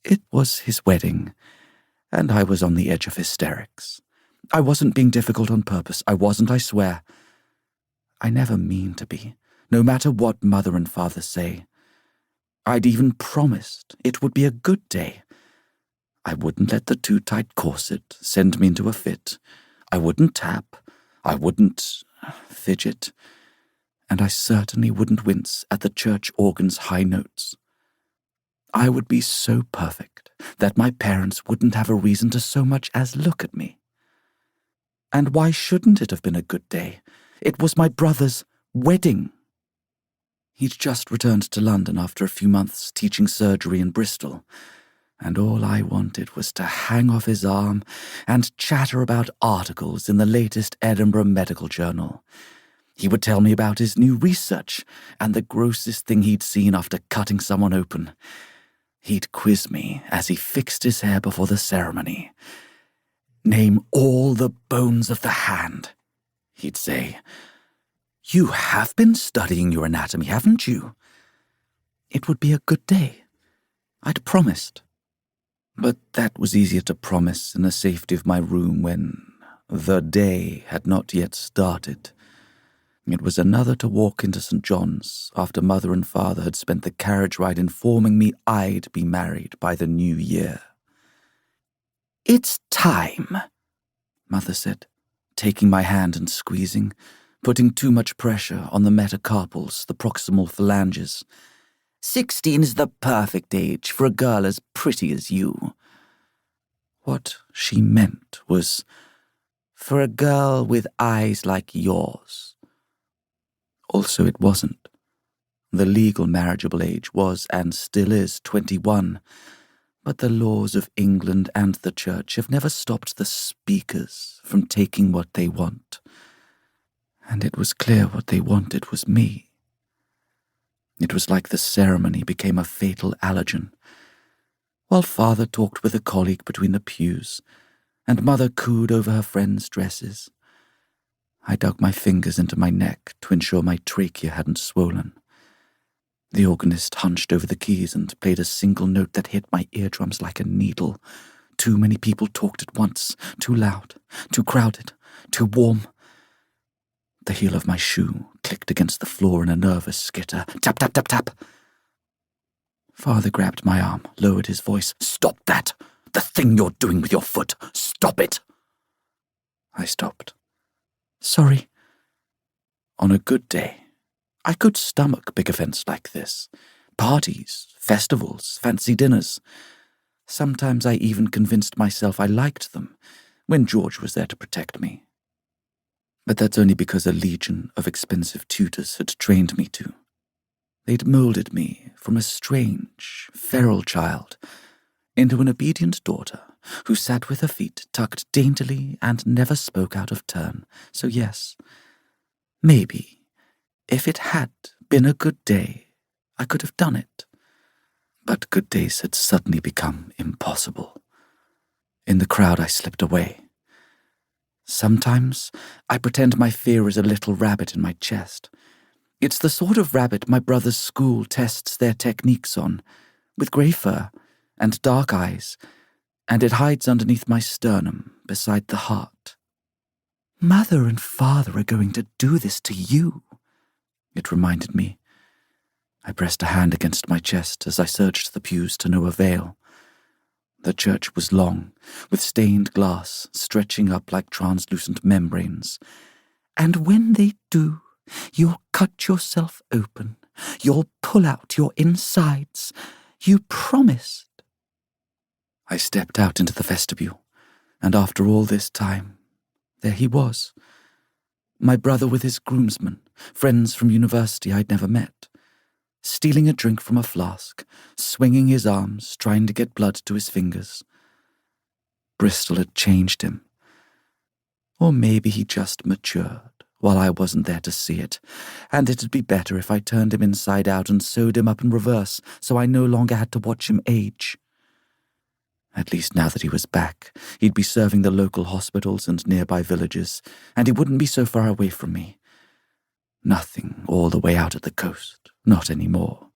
It was his wedding, and I was on the edge of hysterics. I wasn't being difficult on purpose. I wasn't, I swear. I never mean to be, no matter what Mother and Father say. I'd even promised it would be a good day. I wouldn't let the too-tight corset send me into a fit. I wouldn't tap. I wouldn't fidget. And I certainly wouldn't wince at the church organ's high notes. I would be so perfect that my parents wouldn't have a reason to so much as look at me. And why shouldn't it have been a good day? It was my brother's wedding. He'd just returned to London after a few months teaching surgery in Bristol, and all I wanted was to hang off his arm and chatter about articles in the latest Edinburgh Medical Journal. He would tell me about his new research and the grossest thing he'd seen after cutting someone open. He'd quiz me as he fixed his hair before the ceremony. "Name all the bones of the hand," he'd say. "You have been studying your anatomy, haven't you?" It would be a good day. I'd promised. But that was easier to promise in the safety of my room when the day had not yet started. It was another to walk into St. John's after Mother and Father had spent the carriage ride informing me I'd be married by the new year. "It's time," Mother said, taking my hand and squeezing, putting too much pressure on the metacarpals, the proximal phalanges. 16 is the perfect age for a girl as pretty as you." What she meant was, for a girl with eyes like yours. Also, it wasn't. The legal marriageable age was and still is 21, but the laws of England and the Church have never stopped the speakers from taking what they want. And it was clear what they wanted was me. It was like the ceremony became a fatal allergen. While Father talked with a colleague between the pews, and Mother cooed over her friends' dresses, I dug my fingers into my neck to ensure my trachea hadn't swollen. The organist hunched over the keys and played a single note that hit my eardrums like a needle. Too many people talked at once, too loud, too crowded, too warm. The heel of my shoe clicked against the floor in a nervous skitter. Tap, tap, tap, tap. Father grabbed my arm, lowered his voice. "Stop that! The thing you're doing with your foot! Stop it!" I stopped. "Sorry." On a good day, I could stomach big events like this. Parties, festivals, fancy dinners. Sometimes I even convinced myself I liked them, when George was there to protect me. But that's only because a legion of expensive tutors had trained me to. They'd molded me from a strange, feral child into an obedient daughter who sat with her feet tucked daintily and never spoke out of turn. So yes, maybe, if it had been a good day, I could have done it. But good days had suddenly become impossible. In the crowd, I slipped away. Sometimes I pretend my fear is a little rabbit in my chest. It's the sort of rabbit my brother's school tests their techniques on, with grey fur and dark eyes, and it hides underneath my sternum beside the heart. "Mother and Father are going to do this to you," it reminded me. I pressed a hand against my chest as I searched the pews to no avail. The church was long, with stained glass stretching up like translucent membranes. "And when they do, you'll cut yourself open. You'll pull out your insides. You promised." I stepped out into the vestibule, and after all this time, there he was. My brother with his groomsmen, friends from university I'd never met, stealing a drink from a flask, swinging his arms, trying to get blood to his fingers. Bristol had changed him. Or maybe he just matured while I wasn't there to see it, and it'd be better if I turned him inside out and sewed him up in reverse so I no longer had to watch him age. At least now that he was back, he'd be serving the local hospitals and nearby villages, and he wouldn't be so far away from me. Nothing all the way out at the coast, not anymore.